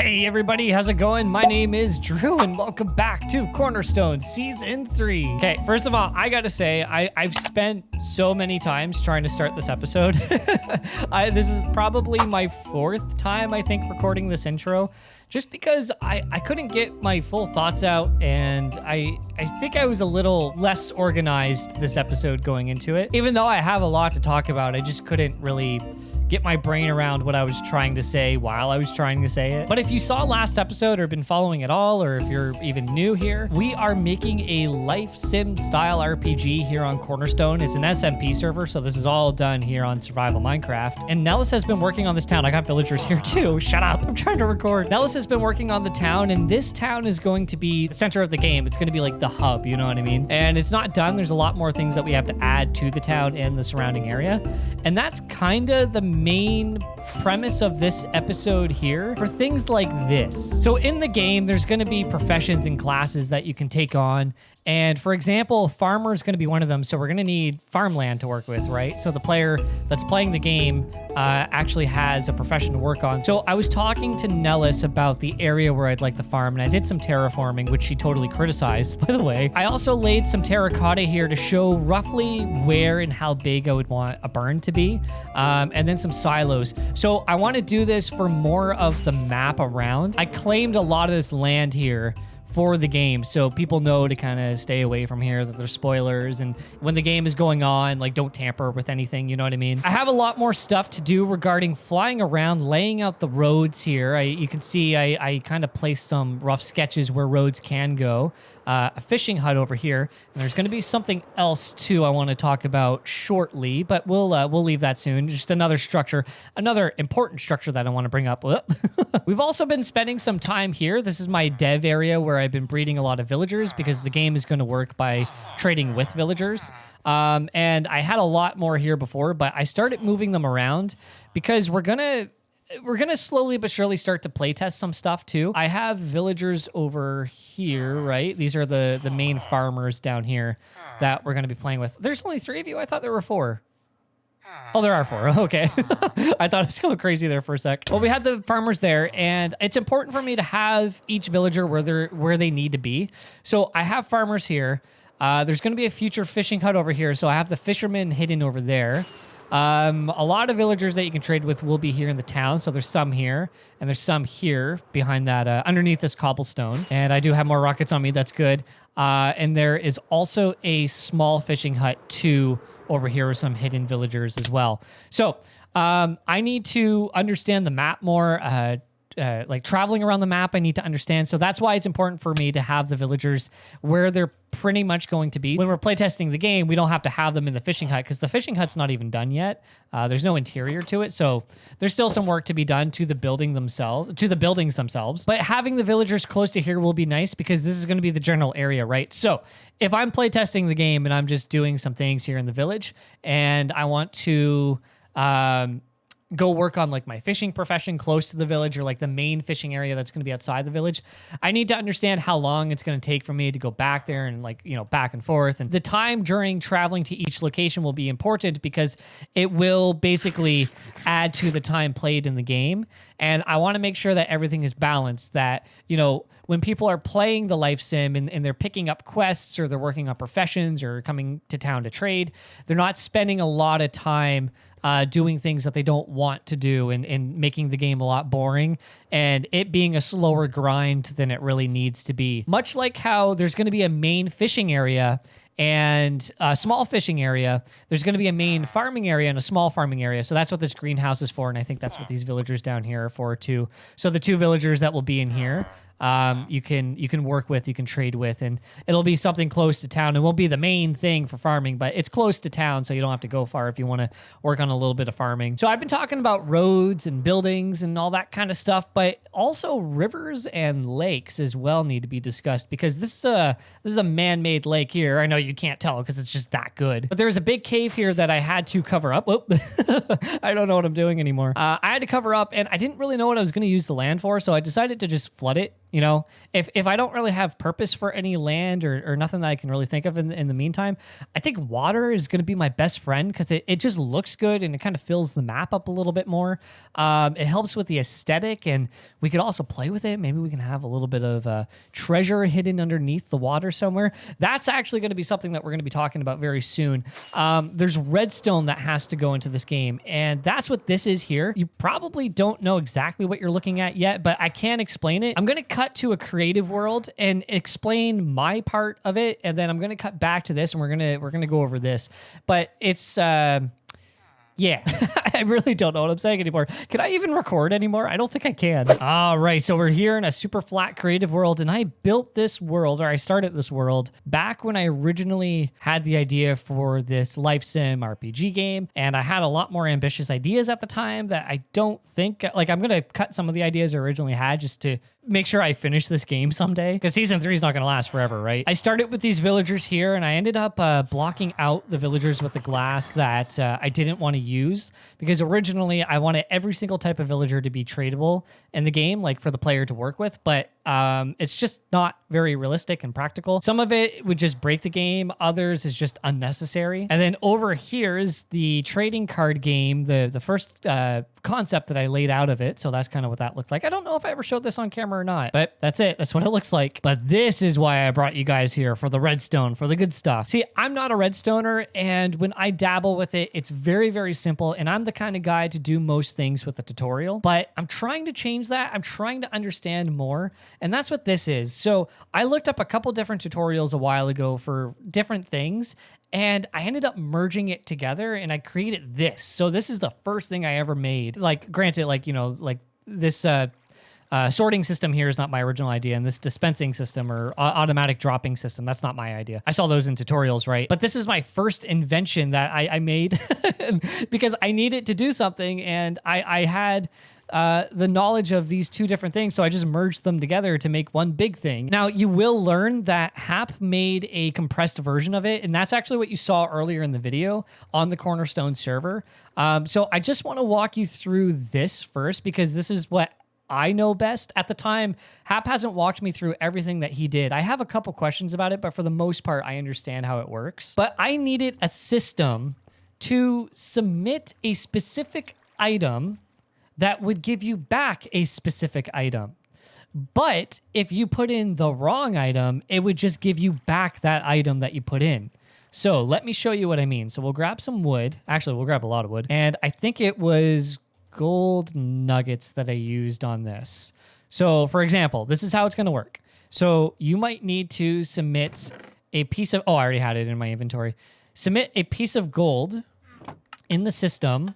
Hey everybody, how's it going? My name is Drew and welcome back to Cornerstone Season 3. Okay, first of all, I gotta say, I've spent so many times trying to start this episode. This is probably my fourth time, I think, recording this intro. Just because I couldn't get my full thoughts out, and I think I was a little less organized this episode going into it. Even though I have a lot to talk about, I just couldn't really get my brain around what I was trying to say while I was trying to say it. But if you saw last episode or been following at all, or if you're even new here, we are making a life sim style RPG here on Cornerstone. It's an SMP server, so this is all done here on Survival Minecraft. And Nellas has been working on this town. I got villagers here too. Shut up, I'm trying to record. Nellas has been working on the town, and this town is going to be the center of the game. It's gonna be like the hub, you know what I mean? And it's not done. There's a lot more things that we have to add to the town and the surrounding area. And that's kinda the main premise of this episode here for things like this. So in the game, there's going to be professions and classes that you can take on. And for example, farmer is going to be one of them. So we're going to need farmland to work with, right? So the player that's playing the game actually has a profession to work on. So I was talking to Nellas about the area where I'd like to farm, and I did some terraforming, which she totally criticized, by the way. I also laid some terracotta here to show roughly where and how big I would want a burn to be, and then some silos. So I want to do this for more of the map around. I claimed a lot of this land here for the game, so people know to kind of stay away from here, that there's spoilers, and when the game is going on, like, don't tamper with anything, you know what I mean? I have a lot more stuff to do regarding flying around, laying out the roads here. You can see I kind of placed some rough sketches where roads can go. A fishing hut over here, and there's going to be something else too I want to talk about shortly, but we'll leave that soon. Just another structure, another important structure that I want to bring up. We've also been spending some time here. This is my dev area where I've been breeding a lot of villagers because the game is going to work by trading with villagers. And I had a lot more here before, but I started moving them around because we're gonna slowly but surely start to playtest some stuff too. I have villagers over here, right? These are the main farmers down here that we're gonna be playing with. There's only 3 of you? I thought there were 4. Oh, there are 4. Okay. I thought I was going crazy there for a sec. Well, we had the farmers there, and it's important for me to have each villager where they need to be. So I have farmers here. There's gonna be a future fishing hut over here, so I have the fishermen hidden over there. A lot of villagers that you can trade with will be here in the town. So there's some here, and there's some here behind that, underneath this cobblestone. And I do have more rockets on me. That's good. And there is also a small fishing hut too over here with some hidden villagers as well. So I need to understand the map more. Like traveling around the map, I need to understand. So that's why it's important for me to have the villagers where they're pretty much going to be. When we're playtesting the game, we don't have to have them in the fishing hut because the fishing hut's not even done yet. There's no interior to it, so there's still some work to be done to the buildings themselves. But having the villagers close to here will be nice because this is going to be the general area, right? So if I'm playtesting the game and I'm just doing some things here in the village and I want to go work on like my fishing profession close to the village, or like the main fishing area that's going to be outside the village, I need to understand how long it's going to take for me to go back there and, like, you know, back and forth. And the time during traveling to each location will be important because it will basically add to the time played in the game. And I want to make sure that everything is balanced, that, you know, when people are playing the life sim and they're picking up quests or they're working on professions or coming to town to trade, they're not spending a lot of time doing things that they don't want to do and making the game a lot boring and it being a slower grind than it really needs to be. Much like how there's going to be a main fishing area and a small fishing area, there's going to be a main farming area and a small farming area. So that's what this greenhouse is for, and I think that's what these villagers down here are for too. So the 2 villagers that will be in here, you can work with, you can trade with, and it'll be something close to town. It won't be the main thing for farming, but it's close to town, so you don't have to go far if you want to work on a little bit of farming. So I've been talking about roads and buildings and all that kind of stuff, but also rivers and lakes as well need to be discussed because this is a man-made lake here. I know you can't tell because it's just that good, but there's a big cave here that I had to cover up. Whoop. I don't know what I'm doing anymore. I had to cover up, and I didn't really know what I was going to use the land for, so I decided to just flood it. You know, if I don't really have purpose for any land or nothing that I can really think of in the meantime, I think water is going to be my best friend because it just looks good and it kind of fills the map up a little bit more. It helps with the aesthetic, and we could also play with it. Maybe we can have a little bit of treasure hidden underneath the water somewhere. That's actually going to be something that we're going to be talking about very soon. There's redstone that has to go into this game, and that's what this is here. You probably don't know exactly what you're looking at yet, but I can explain it. I'm going to cut to a creative world and explain my part of it, and then I'm going to cut back to this, and we're going to go over this. But it's yeah, I really don't know what I'm saying anymore. Can I even record anymore? I don't think I can. All right, so we're here in a super flat creative world, and I built this world, or I started this world back when I originally had the idea for this life sim RPG game, and I had a lot more ambitious ideas at the time that I don't think, like, I'm gonna cut some of the ideas I originally had just to make sure I finish this game someday, because season 3 is not going to last forever, right? I started with these villagers here, and I ended up blocking out the villagers with the glass that I didn't want to use, because originally I wanted every single type of villager to be tradable in the game, like for the player to work with, but it's just not very realistic and practical. Some of it would just break the game, others is just unnecessary. And then over here is the trading card game, the first concept that I laid out of it, so that's kind of what that looked like. I don't know if I ever showed this on camera or not, but that's it. That's what it looks like. But this is why I brought you guys here, for the redstone, for the good stuff. See, I'm not a redstoner, and when I dabble with it, it's very, very simple, and I'm the kind of guy to do most things with a tutorial, but I'm trying to change that. I'm trying to understand more, and that's what this is. So I looked up a couple different tutorials a while ago for different things, and I ended up merging it together, and I created this. So this is the first thing I ever made. Like, granted, like, you know, like this sorting system here is not my original idea, and this dispensing system or automatic dropping system, that's not my idea. I saw those in tutorials, right? But this is my first invention that I made because I needed to do something, and I had the knowledge of these two different things, so I just merged them together to make one big thing. Now, you will learn that Hap made a compressed version of it, and that's actually what you saw earlier in the video on the Cornerstone server. So I just want to walk you through this first, because this is what I know best. At the time, Hap hasn't walked me through everything that he did. I have a couple questions about it, but for the most part, I understand how it works. But I needed a system to submit a specific item that would give you back a specific item. But if you put in the wrong item, it would just give you back that item that you put in. So let me show you what I mean. So we'll grab some wood. Actually, we'll grab a lot of wood. And I think it was gold nuggets that I used on this. So for example, this is how it's going to work. So you might need to submit a piece of, oh, I already had it in my inventory. Submit a piece of gold in the system,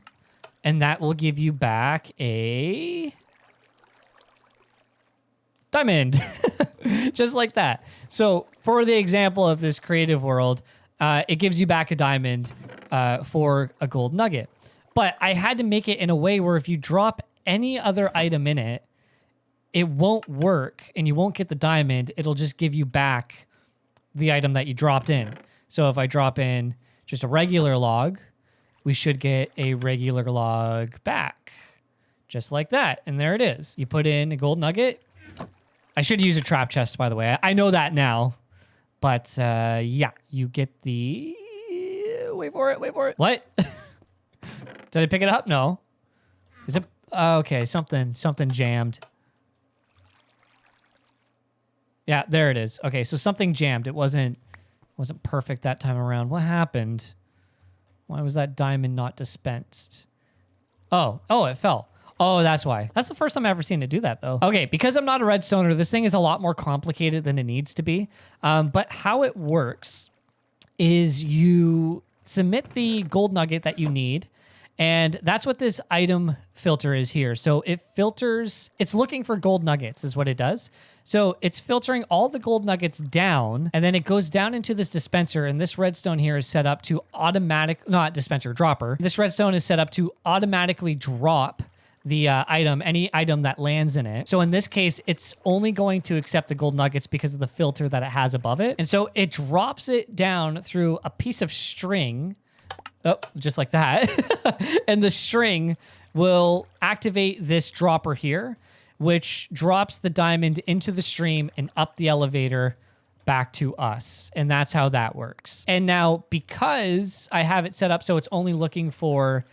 and that will give you back a diamond. Just like that. So for the example of this creative world, it gives you back a diamond for a gold nugget. But I had to make it in a way where if you drop any other item in it, it won't work and you won't get the diamond. It'll just give you back the item that you dropped in. So if I drop in just a regular log, we should get a regular log back. Just like that. And there it is. You put in a gold nugget. I should use a trap chest, by the way. I know that now. But yeah, you get the... Wait for it, wait for it. What? Did I pick it up? No. Is it? Okay, something jammed. Yeah, there it is. Okay, so something jammed. It wasn't perfect that time around. What happened? Why was that diamond not dispensed? Oh, it fell. Oh, that's why. That's the first time I've ever seen it do that, though. Okay, because I'm not a redstoner, this thing is a lot more complicated than it needs to be. But how it works is you submit the gold nugget that you need, and that's what this item filter is here. So it filters, it's looking for gold nuggets is what it does. So it's filtering all the gold nuggets down, and then it goes down into this dispenser, and this redstone here is set up to not dispenser, dropper. This redstone is set up to automatically drop the item, any item that lands in it. So in this case, it's only going to accept the gold nuggets because of the filter that it has above it. And so it drops it down through a piece of string. Oh, just like that. And the string will activate this dropper here, which drops the diamond into the stream and up the elevator back to us. And that's how that works. And now, because I have it set up so it's only looking for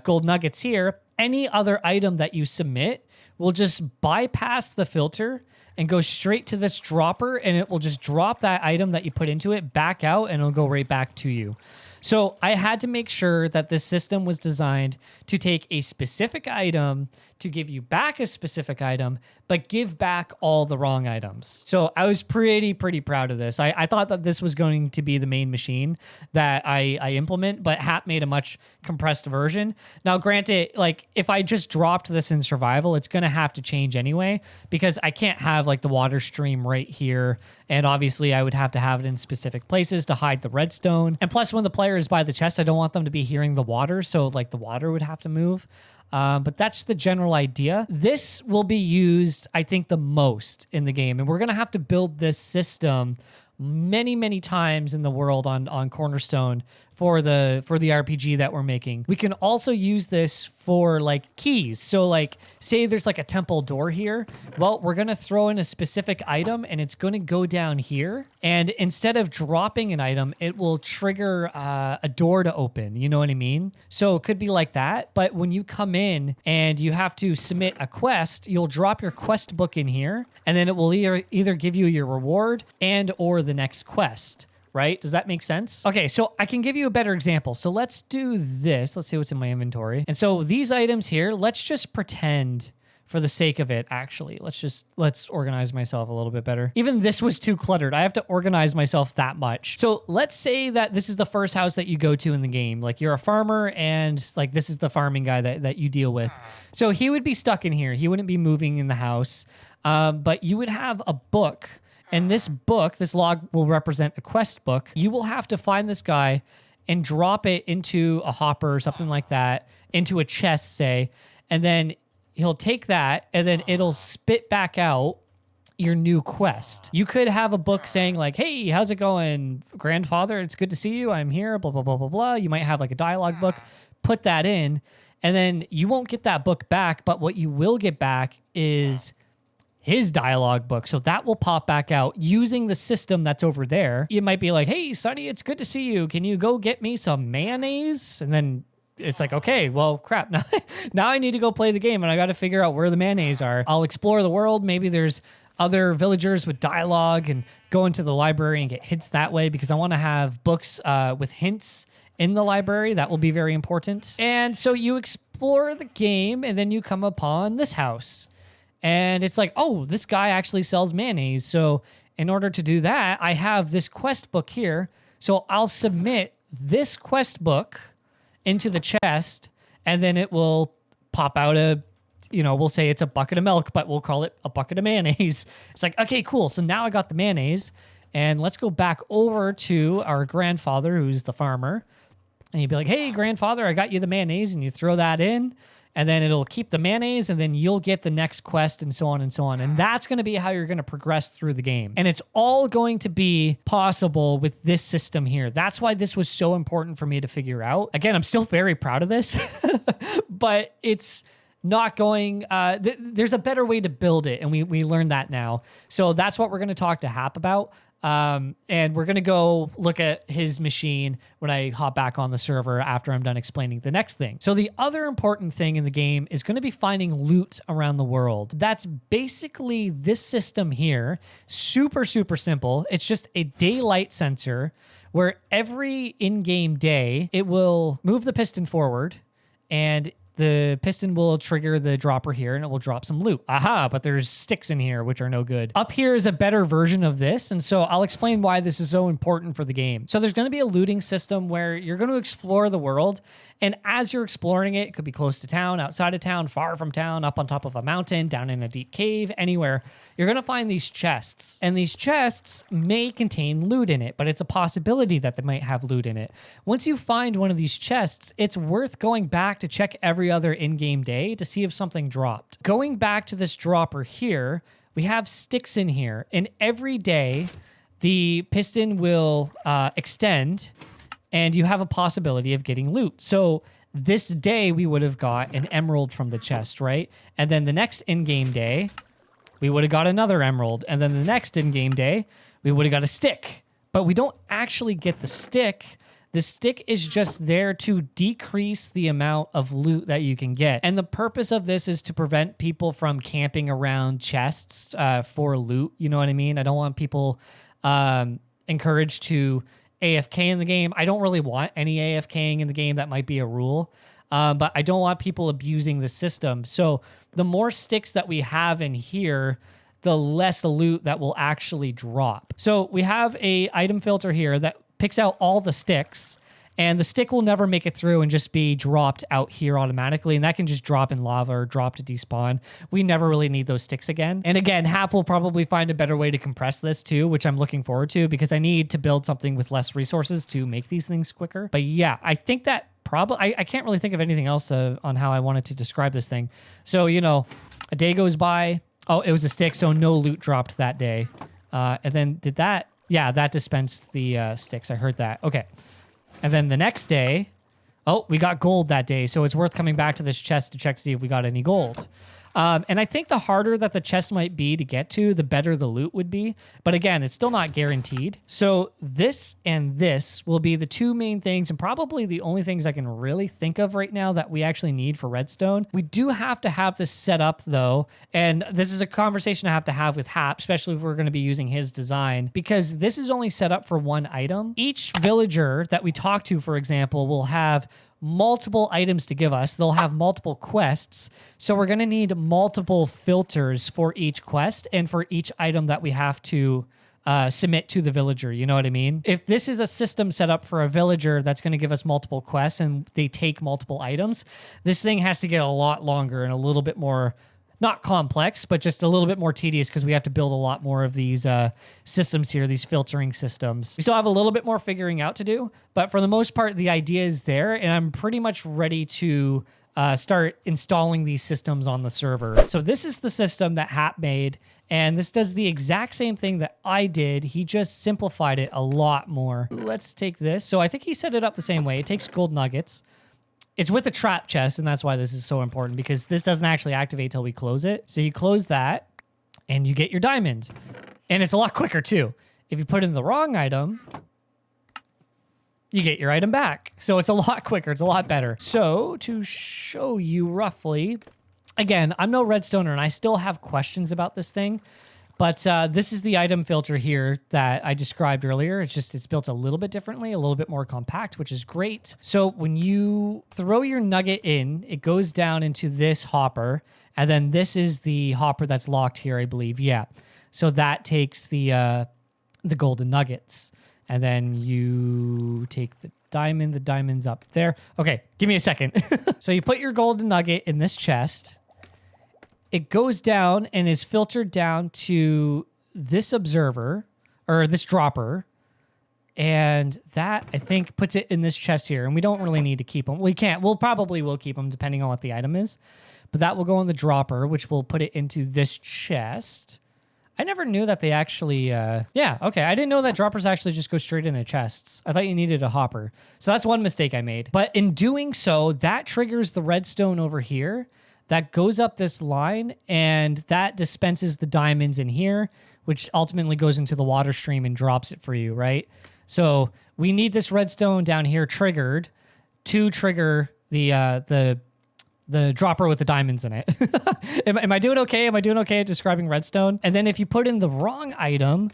gold nuggets here, any other item that you submit will just bypass the filter and go straight to this dropper, and it will just drop that item that you put into it back out, and it'll go right back to you. So I had to make sure that this system was designed to take a specific item, to give you back a specific item, but give back all the wrong items. So I was pretty proud of this. I thought that this was going to be the main machine that I implement, but Hap made a much compressed version. Now, granted, like if I just dropped this in survival, it's going to have to change anyway, because I can't have like the water stream right here. And obviously I would have to have it in specific places to hide the redstone. And plus, when the player is by the chest, I don't want them to be hearing the water. So like the water would have to move. But that's the general idea. This will be used, I think, the most in the game. And we're going to have to build this system many times in the world on Cornerstone for the RPG that we're making. We can also use this for like keys. So like say there's like a temple door here. Well, we're going to throw in a specific item and it's going to go down here. And instead of dropping an item, it will trigger a door to open. You know what I mean? So it could be like that. But when you come in and you have to submit a quest, you'll drop your quest book in here, and then it will either give you your reward and or the next quest. Right? Does that make sense? Okay, so I can give you a better example. So let's do this. Let's see what's in my inventory. And so these items here, let's just pretend for the sake of it, actually. Let's organize myself a little bit better. Even this was too cluttered. I have to organize myself that much. So let's say that this is the first house that you go to in the game. Like you're a farmer and like this is the farming guy that you deal with. So he would be stuck in here. He wouldn't be moving in the house. But you would have a book. And this book, this log will represent a quest book. You will have to find this guy and drop it into a hopper or something like that, into a chest, say, and then he'll take that and then it'll spit back out your new quest. You could have a book saying like, hey, how's it going, grandfather? It's good to see you. I'm here, blah, blah, blah, blah, blah. You might have like a dialogue book. Put that in, and then you won't get that book back, but what you will get back is his dialogue book. So that will pop back out using the system that's over there. You might be like, hey, Sonny, it's good to see you. Can you go get me some mayonnaise? And then it's like, okay, well, crap. Now I need to go play the game and I got to figure out where the mayonnaise are. I'll explore the world. Maybe there's other villagers with dialogue and go into the library and get hints that way, because I want to have books with hints in the library. That will be very important. And so you explore the game and then you come upon this house. And it's like, oh, this guy actually sells mayonnaise. So in order to do that, I have this quest book here. So I'll submit this quest book into the chest, and then it will pop out we'll say it's a bucket of milk, but we'll call it a bucket of mayonnaise. It's like, okay, cool. So now I got the mayonnaise, and let's go back over to our grandfather, who's the farmer. And you'd be like, hey, grandfather, I got you the mayonnaise, and you throw that in. And then it'll keep the mayonnaise, and then you'll get the next quest, and so on and so on. And that's going to be how you're going to progress through the game. And it's all going to be possible with this system here. That's why this was so important for me to figure out. Again, I'm still very proud of this, but it's not going... there's a better way to build it, and we learned that now. So that's what we're going to talk to Hap about. And we're going to go look at his machine when I hop back on the server after I'm done explaining the next thing. So the other important thing in the game is going to be finding loot around the world. That's basically this system here. Super simple. It's just a daylight sensor where every in-game day, it will move the piston forward, and the piston will trigger the dropper here and it will drop some loot. Aha, but there's sticks in here, which are no good. Up here is a better version of this. And so I'll explain why this is so important for the game. So there's going to be a looting system where you're going to explore the world. And as you're exploring it, it could be close to town, outside of town, far from town, up on top of a mountain, down in a deep cave, anywhere. You're going to find these chests. And these chests may contain loot in it, but it's a possibility that they might have loot in it. Once you find one of these chests, it's worth going back to check every other in-game day to see if something dropped. Going back to this dropper here, we have sticks in here. And every day, the piston will extend, and you have a possibility of getting loot. So this day we would have got an emerald from the chest, right? And then the next in-game day, we would have got another emerald. And then the next in-game day, we would have got a stick. But we don't actually get the stick. The stick is just there to decrease the amount of loot that you can get. And the purpose of this is to prevent people from camping around chests for loot. You know what I mean? I don't want people encouraged to AFK in the game. I don't really want any AFKing in the game. That might be a rule. But I don't want people abusing the system. So the more sticks that we have in here, the less loot that will actually drop. So we have a item filter here that picks out all the sticks, and the stick will never make it through and just be dropped out here automatically, and that can just drop in lava or drop to despawn. We never really need those sticks again. And again, Hap will probably find a better way to compress this too, which I'm looking forward to, because I need to build something with less resources to make these things quicker. But yeah, I think that probably, I can't really think of anything else on how I wanted to describe this thing. So, you know, a day goes by. Oh, it was a stick, so no loot dropped that day. And then did that? Yeah, that dispensed the sticks. I heard that. Okay. And then the next day, oh, we got gold that day, so it's worth coming back to this chest to check to see if we got any gold. And I think the harder that the chest might be to get to, the better the loot would be. But again, it's still not guaranteed. So this and this will be the two main things, and probably the only things I can really think of right now that we actually need for redstone. We do have to have this set up though, and this is a conversation I have to have with Hap, especially if we're going to be using his design, because this is only set up for one item. Each villager that we talk to, for example, will have multiple items to give us. They'll have multiple quests. So we're going to need multiple filters for each quest and for each item that we have to submit to the villager. You know what I mean? If this is a system set up for a villager that's going to give us multiple quests and they take multiple items, this thing has to get a lot longer and a little bit more, not complex, but just a little bit more tedious, because we have to build a lot more of these systems here, these filtering systems. We still have a little bit more figuring out to do, but for the most part, the idea is there, and I'm pretty much ready to start installing these systems on the server. So this is the system that Hap made, and this does the exact same thing that I did. He just simplified it a lot more. Let's take this. So I think he set it up the same way. It takes gold nuggets. It's with a trap chest, and that's why this is so important, because this doesn't actually activate till we close it. So you close that, and you get your diamond. And it's a lot quicker, too. If you put in the wrong item, you get your item back. So it's a lot quicker. It's a lot better. So to show you roughly, again, I'm no redstoner, and I still have questions about this thing. But this is the item filter here that I described earlier. It's built a little bit differently, a little bit more compact, which is great. So when you throw your nugget in, it goes down into this hopper. And then this is the hopper that's locked here, I believe. Yeah. So that takes the golden nuggets. And then you take the diamond. The diamond's up there. Okay, give me a second. So you put your golden nugget in this chest. It goes down and is filtered down to this observer, or this dropper. And that, I think, puts it in this chest here. And we don't really need to keep them. We can't. We'll probably will keep them depending on what the item is. But that will go in the dropper, which will put it into this chest. I never knew that they actually... yeah, okay. I didn't know that droppers actually just go straight into chests. I thought you needed a hopper. So that's one mistake I made. But in doing so, that triggers the redstone over here. That goes up this line, and that dispenses the diamonds in here, which ultimately goes into the water stream and drops it for you, right? So we need this redstone down here triggered to trigger the dropper with the diamonds in it. Am I doing okay? Am I doing okay at describing redstone? And then if you put in the wrong item,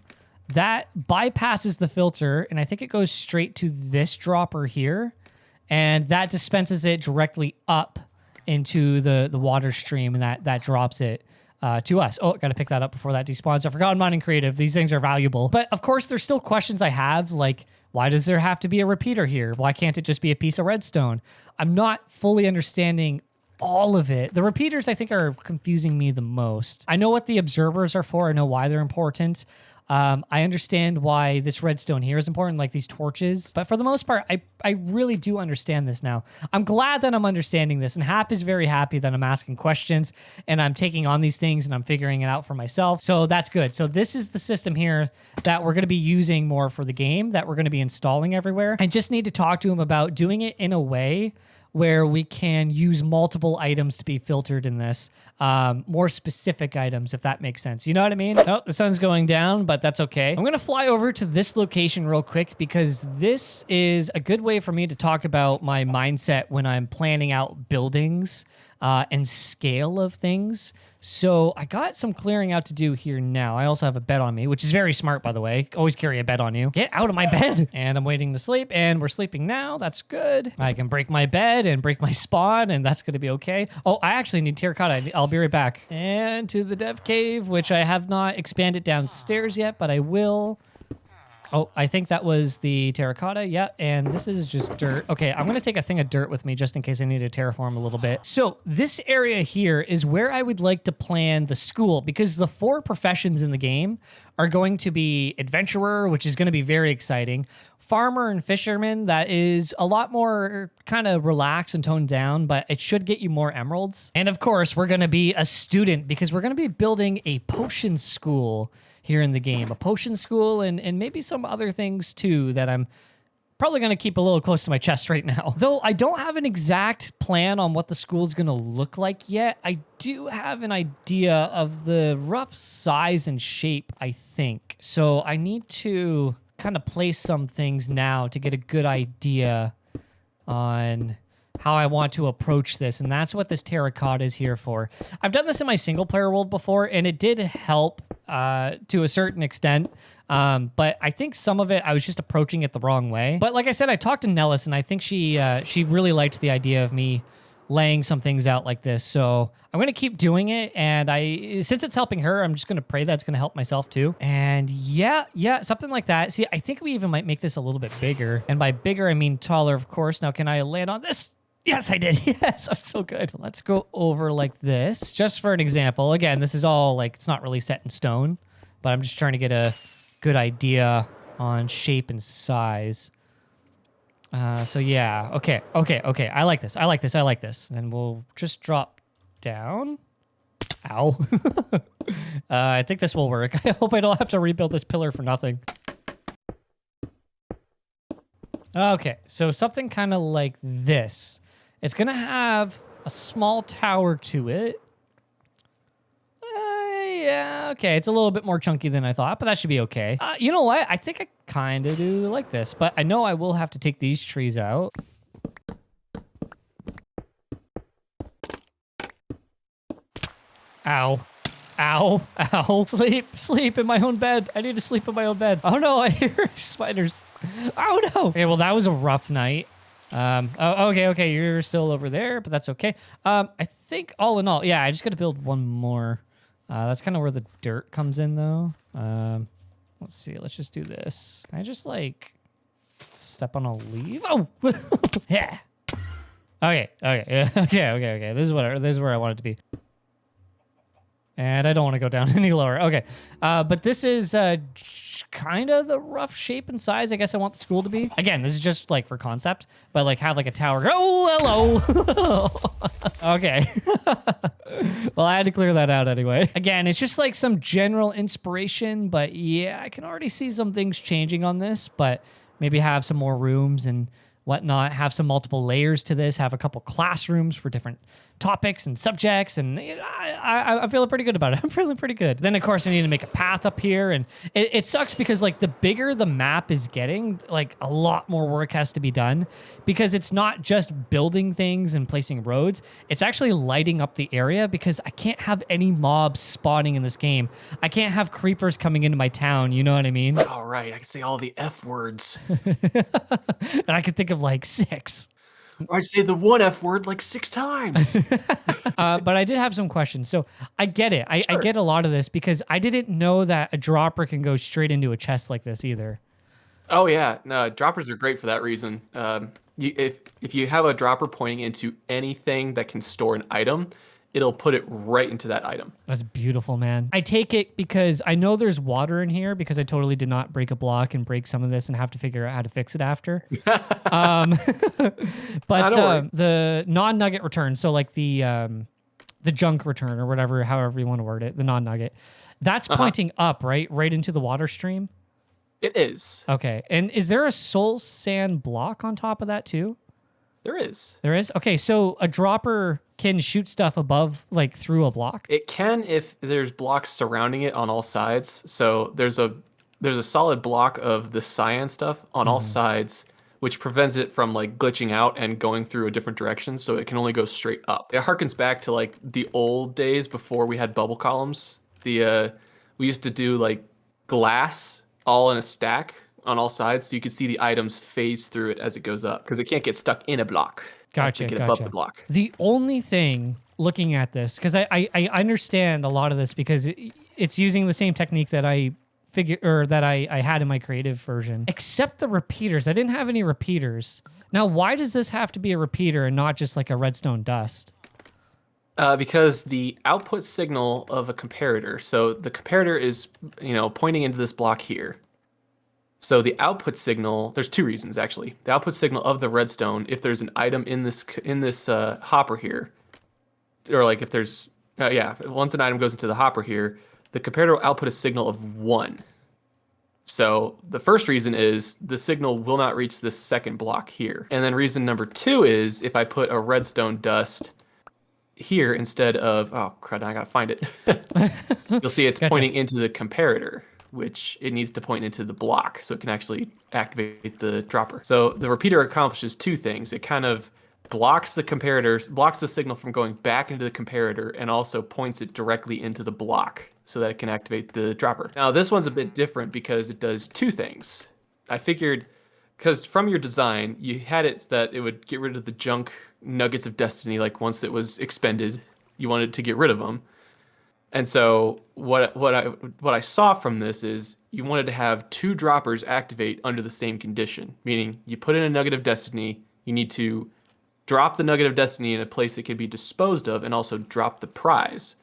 that bypasses the filter, and I think it goes straight to this dropper here, and that dispenses it directly up into the water stream, and that drops it to us. Oh, got to pick that up before that despawns. I forgot I'm not in creative. These things are valuable. But of course, there's still questions I have, like, why does there have to be a repeater here? Why can't it just be a piece of redstone? I'm not fully understanding all of it. The repeaters, I think, are confusing me the most. I know what the observers are for. I know why they're important. I understand why this redstone here is important, like these torches. But for the most part, I really do understand this now. I'm glad that I'm understanding this, and Hap is very happy that I'm asking questions and I'm taking on these things and I'm figuring it out for myself. So that's good. So this is the system here that we're going to be using more for the game, that we're going to be installing everywhere. I just need to talk to him about doing it in a way where we can use multiple items to be filtered in this. More specific items, if that makes sense. You know what I mean? Oh, the sun's going down, but that's okay. I'm gonna fly over to this location real quick because this is a good way for me to talk about my mindset when I'm planning out buildings and scale of things. So I got some clearing out to do here now. I also have a bed on me, which is very smart, by the way. Always carry a bed on you. Get out of my bed. And I'm waiting to sleep, and we're sleeping now. That's good. I can break my bed and break my spawn, and that's going to be okay. Oh, I actually need terracotta. I'll be right back. And to the dev cave, which I have not expanded downstairs yet, but I will. Oh, I think that was the terracotta. Yeah, and this is just dirt. Okay, I'm going to take a thing of dirt with me just in case I need to terraform a little bit. So this area here is where I would like to plan the school because the 4 professions in the game are going to be adventurer, which is going to be very exciting. Farmer and fisherman, that is a lot more kind of relaxed and toned down, but it should get you more emeralds. And of course, we're going to be a student because we're going to be building a potion school here in the game. A potion school and maybe some other things too that I'm probably going to keep a little close to my chest right now. Though I don't have an exact plan on what the school is going to look like yet, I do have an idea of the rough size and shape, I think. So I need to kind of place some things now to get a good idea on how I want to approach this, and that's what this terracotta is here for. I've done this in my single player world before, and it did help to a certain extent, but I think some of it, I was just approaching it the wrong way. But like I said, I talked to Nellas, and I think she really liked the idea of me laying some things out like this, so I'm going to keep doing it, and since it's helping her, I'm just going to pray that it's going to help myself too. And yeah, something like that. See, I think we even might make this a little bit bigger, and by bigger, I mean taller, of course. Now, can I land on this? Yes, I did. Yes, I'm so good. Let's go over like this, just for an example. Again, this is all like, it's not really set in stone, but I'm just trying to get a good idea on shape and size. So yeah, okay. I like this. And we'll just drop down. Ow. I think this will work. I hope I don't have to rebuild this pillar for nothing. Okay, so something kind of like this. It's going to have a small tower to it. Yeah, okay. It's a little bit more chunky than I thought, but that should be okay. You know what? I think I kind of do like this, but I know I will have to take these trees out. Ow. Ow. Ow. Sleep in my own bed. I need to sleep in my own bed. Oh no, I hear spiders. Oh no. Okay, well, that was a rough night. Oh, okay, you're still over there, but that's okay. I think all in all, yeah, I just got to build one more. That's kind of where the dirt comes in, though. Let's see, let's just do this. Can I just, like, step on a leaf? Oh! Yeah. Okay. This is where I want it to be. And I don't want to go down any lower. Okay. But this is kind of the rough shape and size I guess I want the school to be. Again, this is just like for concept, but like have like a tower. Oh, hello. Okay. Well, I had to clear that out anyway. Again, it's just like some general inspiration, but yeah, I can already see some things changing on this, but maybe have some more rooms and whatnot, have some multiple layers to this, have a couple classrooms for different topics and subjects, and I'm feeling pretty good about it. I'm feeling pretty good. Then, of course, I need to make a path up here, and it sucks because, like, the bigger the map is getting, like, a lot more work has to be done because it's not just building things and placing roads. It's actually lighting up the area because I can't have any mobs spawning in this game. I can't have creepers coming into my town, you know what I mean? All right, I can say all the F words. And I could think of, like, 6. I'd say the one F word like 6 times. But I did have some questions. So I get it. I get a lot of this because I didn't know that a dropper can go straight into a chest like this either. Oh yeah, no, droppers are great for that reason. If you have a dropper pointing into anything that can store an item, it'll put it right into that item. That's beautiful, man. I take it because I know there's water in here because I totally did not break a block and break some of this and have to figure out how to fix it after. But the non-nugget return, so like the junk return or whatever, however you want to word it, the non-nugget, that's pointing up, right? Right into the water stream? It is. Okay. And is there a soul sand block on top of that too? There is. There is? Okay, so a dropper can shoot stuff above, like through a block? It can if there's blocks surrounding it on all sides. So there's a solid block of the cyan stuff on all sides, which prevents it from like glitching out and going through a different direction. So it can only go straight up. It harkens back to like the old days before we had bubble columns. We used to do like glass all in a stack on all sides, so you could see the items phase through it as it goes up because it can't get stuck in a block. It has to get above the block. The only thing looking at this, because I understand a lot of this because it's using the same technique that I figured or that I had in my creative version, except the repeaters. I didn't have any repeaters. Now, why does this have to be a repeater and not just like a redstone dust? Because the output signal of a comparator, so the comparator is, pointing into this block here. So the output signal, there's two reasons actually. The output signal of the redstone, if there's an item in this hopper here, or like if there's, once an item goes into the hopper here, the comparator will output a signal of 1. So the first reason is the signal will not reach this second block here. And then reason number 2 is if I put a redstone dust here instead of, oh crud, I gotta find it. You'll see it's pointing into the comparator, which it needs to point into the block so it can actually activate the dropper. So the repeater accomplishes 2 things. It kind of blocks the signal from going back into the comparator and also points it directly into the block so that it can activate the dropper. Now this one's a bit different because it does 2 things. I figured, because from your design, you had it so that it would get rid of the junk nuggets of destiny, like once it was expended, you wanted to get rid of them. And so what I saw from this is you wanted to have 2 droppers activate under the same condition, meaning you put in a nugget of destiny, you need to drop the nugget of destiny in a place that can be disposed of and also drop the prize.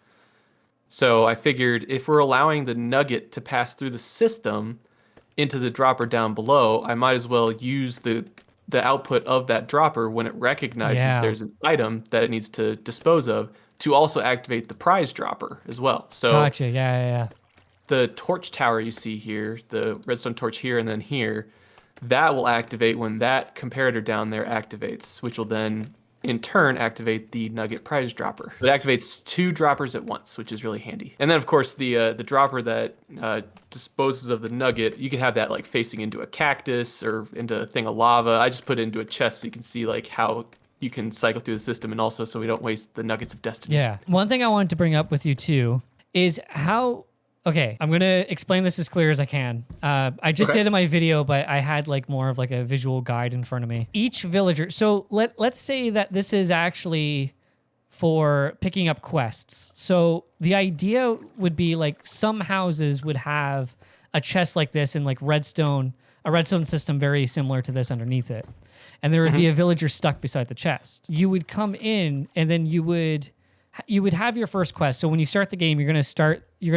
So I figured if we're allowing the nugget to pass through the system into the dropper down below, I might as well use the output of that dropper when it recognizes there's an item that it needs to dispose of to also activate the prize dropper as well. So Gotcha, yeah. The torch tower you see here, the redstone torch here and then here, that will activate when that comparator down there activates, which will then in turn activate the nugget prize dropper. It activates 2 droppers at once, which is really handy. And then of course the dropper that disposes of the nugget, you can have that like facing into a cactus or into a thing of lava. I just put it into a chest so you can see like how you can cycle through the system and also so we don't waste the nuggets of destiny. Yeah. One thing I wanted to bring up with you too is how, okay, I'm going to explain this as clear as I can. I just did in my video, but I had like more of like a visual guide in front of me. Each villager, so let's say that this is actually for picking up quests. So the idea would be like some houses would have a chest like this and like a redstone system very similar to this underneath it. And there would be a villager stuck beside the chest. You would come in and then you would have your first quest. So when you start the game, you're going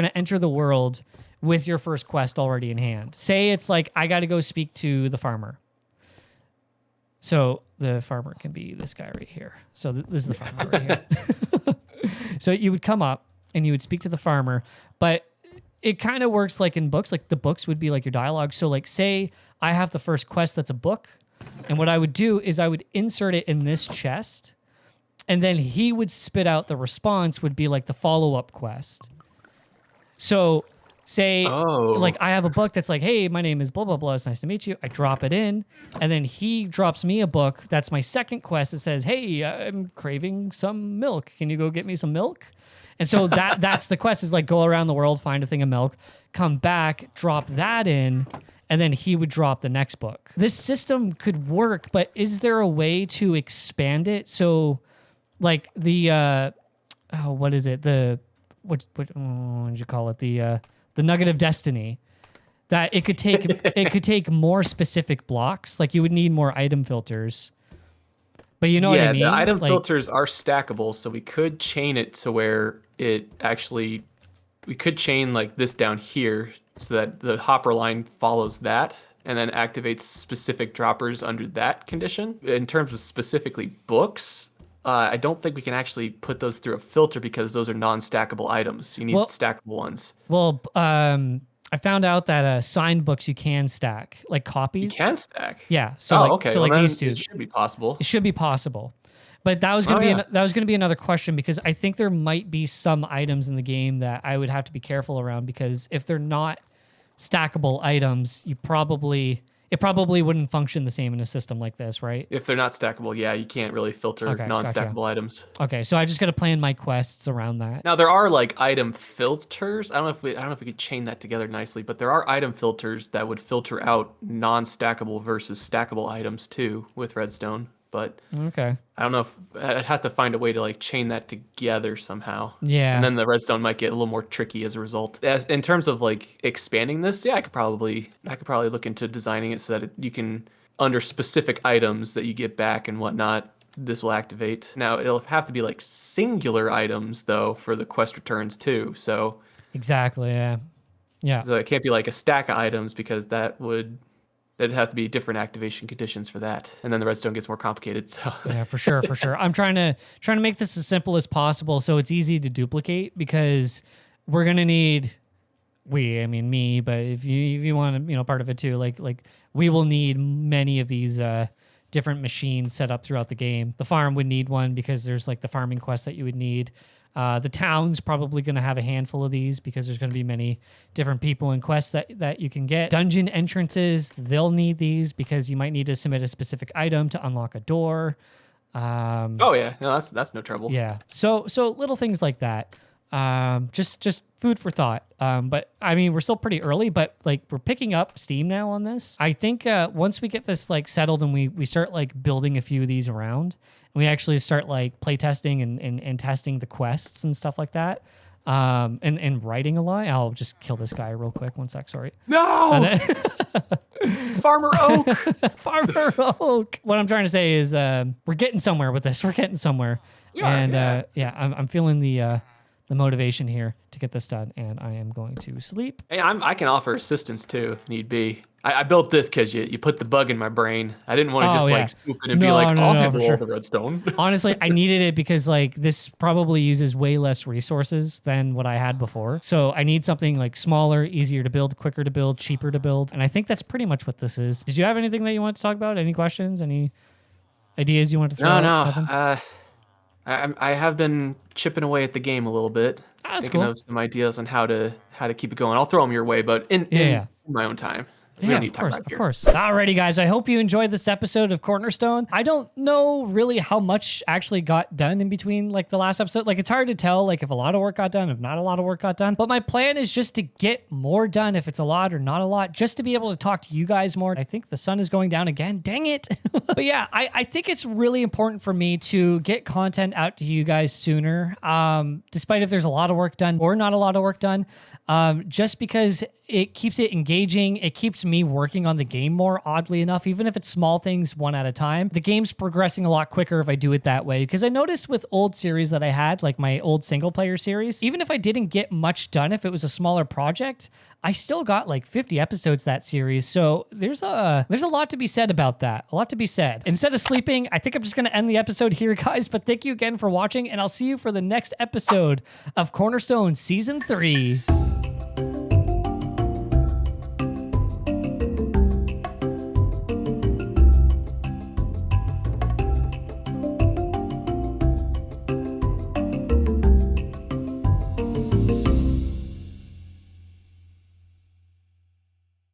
to enter the world with your first quest already in hand. Say it's like, I got to go speak to the farmer. So the farmer can be this guy right here. So this is the farmer right here. So you would come up and you would speak to the farmer, but it kind of works like in books, like the books would be like your dialogue. So like say I have the first quest that's a book. And what I would do is I would insert it in this chest. And then he would spit out the response would be like the follow-up quest. So say like I have a book that's like, hey, my name is blah, blah, blah. It's nice to meet you. I drop it in. And then he drops me a book. That's my second quest that says, hey, I'm craving some milk. Can you go get me some milk? And so that's the quest is like go around the world, find a thing of milk, come back, drop that in, and then he would drop the next book. This system could work, but is there a way to expand it? So like the, what is it? What did you call it? The nugget of destiny, that it could take more specific blocks. Like you would need more item filters. But you know what I mean? Yeah, the item filters are stackable, so we could chain it to where we could chain like this down here so that the hopper line follows that and then activates specific droppers under that condition. In terms of specifically books, I don't think we can actually put those through a filter because those are non-stackable items. You need stackable ones. Well, I found out that signed books you can stack, like copies. You can stack. Yeah. So Oh, like, okay. so Well, like then these two. it should be possible. It should be possible. But that was going to that was going to be another question, because I think there might be some items in the game that I would have to be careful around, because if they're not stackable items, it probably wouldn't function the same in a system like this, right? If they're not stackable, yeah, you can't really filter non-stackable items. Okay, so I just got to plan my quests around that. Now there are like item filters. I don't know if we could chain that together nicely, but there are item filters that would filter out non-stackable versus stackable items too with redstone. But okay, I don't know if I'd have to find a way to like chain that together somehow. Yeah. And then the redstone might get a little more tricky as a result. As in terms of like expanding this, yeah, I could probably look into designing it so that you can, under specific items that you get back and whatnot, this will activate. Now it'll have to be like singular items though for the quest returns too. So exactly, yeah. So it can't be like a stack of items, because there'd have to be different activation conditions for that, and then the redstone gets more complicated. So Yeah, for sure. I'm trying to make this as simple as possible so it's easy to duplicate, because we're gonna need I mean me, but if you want to, part of it too, like we will need many of these different machines set up throughout the game. The farm would need one, because there's like the farming quest that you would need. The town's probably going to have a handful of these, because there's going to be many different people and quests that you can get. Dungeon entrances, they'll need these, because you might need to submit a specific item to unlock a door. Oh yeah, no, that's no trouble. Yeah, so little things like that. Just food for thought. But I mean, we're still pretty early, but like we're picking up steam now on this. I think once we get this like settled and we start like building a few of these around, and we actually start like play testing and testing the quests and stuff like that. And writing a lot. I'll just kill this guy real quick. 1 sec, sorry. No! Farmer Oak! Farmer Oak! What I'm trying to say is we're getting somewhere with this. We're getting somewhere. I'm feeling the motivation here to get this done, and I am going to sleep. Hey, I can offer assistance too if need be. I built this because you put the bug in my brain. I didn't want to like swoop in and be like, I'll handle all the redstone. Honestly, I needed it because like this probably uses way less resources than what I had before. So I need something like smaller, easier to build, quicker to build, cheaper to build. And I think that's pretty much what this is. Did you have anything that you want to talk about? Any questions? Any ideas you want to throw out? I have been chipping away at the game a little bit. Thinking of some ideas on how to keep it going. I'll throw them your way, but in my own time. Yeah, of course. Alrighty, guys. I hope you enjoyed this episode of Cornerstone. I don't know really how much actually got done in between like the last episode. Like it's hard to tell like if a lot of work got done, if not a lot of work got done. But my plan is just to get more done, if it's a lot or not a lot, just to be able to talk to you guys more. I think the sun is going down again. Dang it. But yeah, I think it's really important for me to get content out to you guys sooner. Despite if there's a lot of work done or not a lot of work done. Just because it keeps it engaging. It keeps me working on the game more, oddly enough, even if it's small things one at a time. The game's progressing a lot quicker if I do it that way, because I noticed with old series that I had, like my old single player series, even if I didn't get much done, if it was a smaller project, I still got like 50 episodes that series. So there's a lot to be said about that. A lot to be said. Instead of sleeping, I think I'm just going to end the episode here, guys. But thank you again for watching, and I'll see you for the next episode of Cornerstone Season 3.